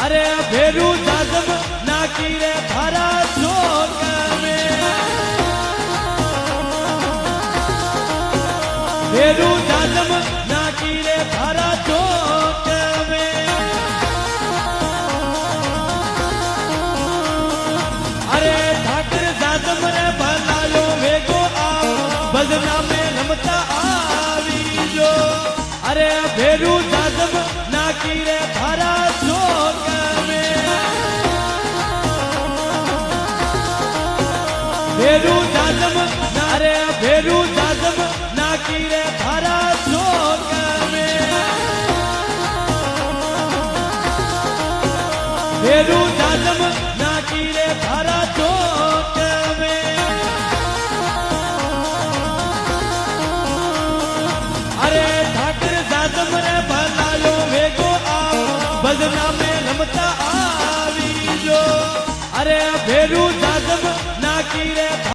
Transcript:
अरे भेरू जाजम नाकी रे थारा चौक में भेरू जाजम नाकी रे थारा चौक में अरे ठाकर जाजम रे भलायो वेगो आओ भजना में रमता आवी जो अरे भेरू जाजम नाकी रे थारा चौक भेरू जाजम नारे भेरू जाजम नाकी रे थारा चौक में भेरू जाजम नाकी रे थारा चौक में अरे ठाकर जाजम रे भलायो वेगो आओ भजना में रमता आवी जो अरे भेरू